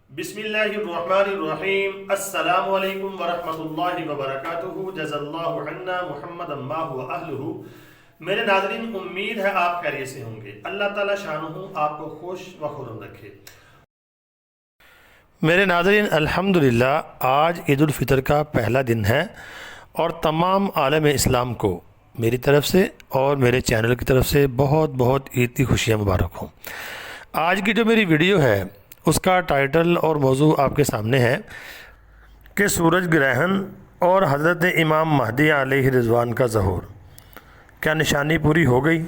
बिस्मिल्लाहिर्रहमानिर्रहीम। अस्सलामु अलैकुम वरहमतुल्लाहि वबरकातुहू। जज़ल्लाहु अन्ना मुहम्मदन मा हुवा अहलुहू। मेरे नाज़रीन, उम्मीद है आप खैरियत से होंगे। अल्लाह ताला शानुहु आपको खुश व खुर्रम रखे। मेरे नाज़रीन, अल्हम्दुलिल्लाह आज ईद उल फ़ितर का पहला दिन है और तमाम आलम इस्लाम को मेरी तरफ़ से और मेरे चैनल की तरफ़ से बहुत बहुत ईद की खुशियाँ मुबारक हों। आज की जो मेरी वीडियो है उसका टाइटल और मौजू आपके सामने है कि सूरज ग्रहण और हज़रत इमाम महदी अलैहि रिज़वान का ज़हूर, क्या निशानी पूरी हो गई?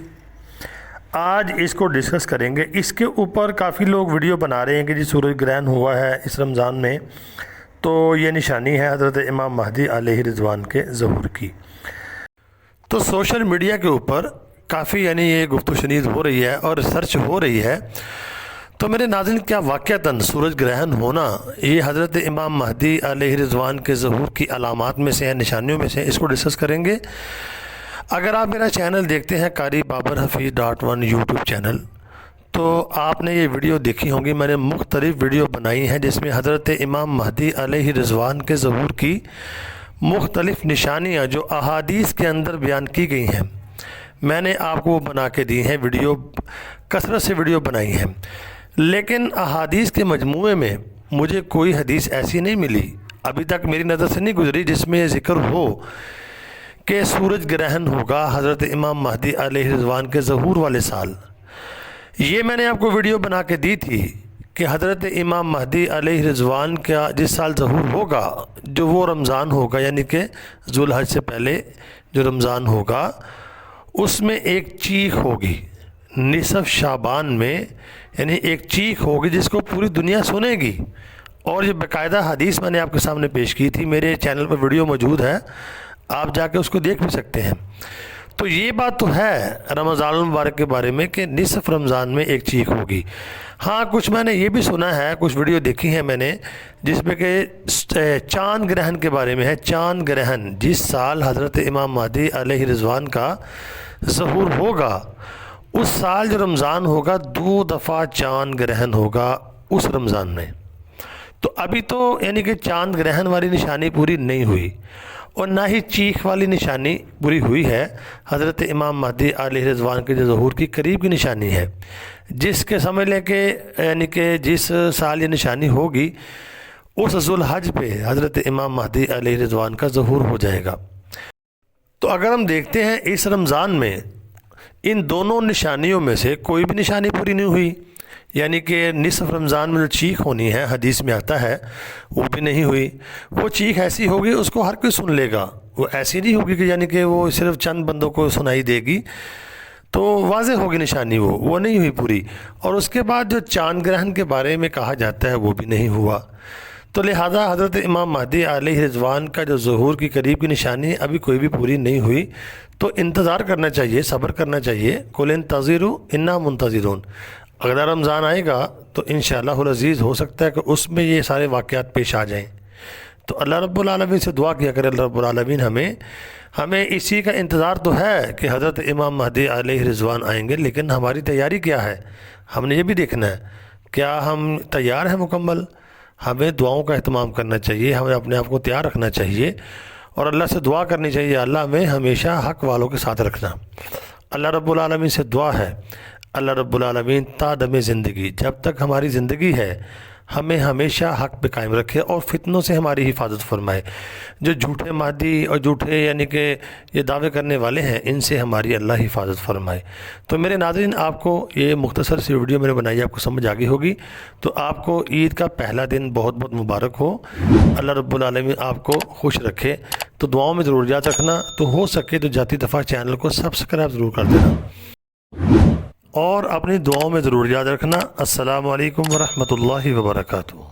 आज इसको डिस्कस करेंगे। इसके ऊपर काफ़ी लोग वीडियो बना रहे हैं कि जी सूरज ग्रहण हुआ है इस रमज़ान में, तो ये निशानी है हज़रत इमाम महदी अलैहि रिज़वान के ज़हूर की। तो सोशल मीडिया के ऊपर काफ़ी ये गुफ्तगू हो रही है और रिसर्च हो रही है। तो मेरे नाज़रीन, क्या वाक़अतन सूरज ग्रहण होना ये हज़रत इमाम महदी अलैहि रिज़वान के ज़हूर की अलामात में से है, निशानियों में से? इसको डिस्कस करेंगे। अगर आप मेरा चैनल देखते हैं कारी बाबर हफ़ीज़.1 यूट्यूब चैनल, तो आपने ये वीडियो देखी होंगी। मैंने मुख्तलिफ़ वीडियो बनाई हैं जिसमें हज़रत इमाम महदी अलैहि रिज़वान के ज़हूर की मुख्तलिफ़ निशानियाँ जो अहादीस के अंदर बयान की गई हैं, मैंने आपको वो बना के दी हैं। वीडियो कसरत से वीडियो बनाई हैं, लेकिन अहादीस के मजमूए में मुझे कोई हदीस ऐसी नहीं मिली, अभी तक मेरी नज़र से नहीं गुजरी, जिसमें ज़िक्र हो कि सूरज ग्रहण होगा हज़रत इमाम महदी अलैहि रिज़वान के ज़हूर वाले साल। ये मैंने आपको वीडियो बना के दी थी कि हज़रत इमाम महदी अलैहि रिज़वान का जिस साल ज़हूर होगा, जो वो रमज़ान होगा, यानी कि ज़ुल्हज से पहले जो रमज़ान होगा, उसमें एक चीख होगी निसफ़ शाबान में, यानी एक चीख होगी जिसको पूरी दुनिया सुनेगी। और ये बाकायदा हदीस मैंने आपके सामने पेश की थी, मेरे चैनल पर वीडियो मौजूद है, आप जाके उसको देख भी सकते हैं। तो ये बात तो है रमज़ान मुबारक के बारे में कि निसफ़ रमज़ान में एक चीख होगी। हाँ, कुछ मैंने ये भी सुना है, कुछ वीडियो देखी है मैंने, जिसमें कि चाँद ग्रहण के बारे में है। चाँद ग्रहण जिस साल हज़रत इमाम महदी अलैहि रिज़वान का ज़हूर होगा, उस साल जो रमज़ान होगा 2 दफ़ा चाँद ग्रहण होगा उस रमज़ान में। तो अभी तो यानी कि चाँद ग्रहण वाली निशानी पूरी नहीं हुई और ना ही चीख वाली निशानी पूरी हुई है। हज़रत इमाम महदी अलैहि रिज़वान के जो ज़हूर की करीब की निशानी है, जिसके समझ लें कि यानी कि जिस साल ये निशानी होगी उस ज़ुल्हज पे हज़रत इमाम महदी अलैहि रिज़वान का ज़हूर हो जाएगा। तो अगर हम देखते हैं इस रमज़ान में इन दोनों निशानियों में से कोई भी निशानी पूरी नहीं हुई, यानी कि निसफ़ रमज़ान में जो चीख होनी है, हदीस में आता है, वो भी नहीं हुई। वो चीख ऐसी होगी उसको हर कोई सुन लेगा, वो ऐसी नहीं होगी कि यानी कि वो सिर्फ़ चंद बंदों को सुनाई देगी, तो वाज़ेह होगी निशानी, वो नहीं हुई पूरी। और उसके बाद जो चाँद ग्रहण के बारे में कहा जाता है वो भी नहीं हुआ। तो लिहाजा हज़रत इमाम महदी अलैहि रिज़वान का जो ज़हूर की करीब की निशानी अभी कोई भी पूरी नहीं हुई। तो इंतज़ार करना चाहिए, सब्र करना चाहिए। कुल इंतज़िरू इन्ना मुंतज़िरून। अगला रमज़ान आएगा तो इंशाअल्लाहुल अज़ीज़ हो सकता है कि उसमें ये सारे वाक़यात पेश आ जाएं। तो अल्लाह रब्बुल आलमीन से दुआ किया करें, अल्लाह रब्बुल आलमीन हमें इसी का इंतज़ार तो है कि हज़रत इमाम महदी अलैहि रिज़वान आएंगे, लेकिन हमारी तैयारी क्या है, हमने ये भी देखना है, क्या हम तैयार हैं मुकम्मल? हमें दुआओं का अहतमाम करना चाहिए, हमें अपने आप को तैयार रखना चाहिए और अल्लाह से दुआ करनी चाहिए, अल्लाह हमें हमेशा हक़ वालों के साथ रखना। अल्लाह रब्बुल आलमीन से दुआ है, अल्लाह रब्बुल आलमीन तादमे ज़िंदगी, जब तक हमारी ज़िंदगी है, हमें हमेशा हक़ पे कायम रखे और फितनों से हमारी हिफाजत फरमाए। जो झूठे महदी और झूठे यानी कि ये दावे करने वाले हैं, इनसे हमारी अल्लाह हिफाजत फरमाए। तो मेरे नाज़रीन, आपको ये मुख्तसर सी वीडियो मैंने बनाई, आपको समझ आ गई होगी। तो आपको ईद का पहला दिन बहुत बहुत मुबारक हो। अल्लाह रब्बुल आलमीन आपको खुश रखे। तो दुआओं में ज़रूर याद रखना। तो हो सके तो जाती दफ़ा चैनल को सब्सक्राइब ज़रूर कर देना और अपनी दुआओं में ज़रूर याद रखना। अस्सलामु अलैकुम वरहमतुल्लाहि वबरकातुहू।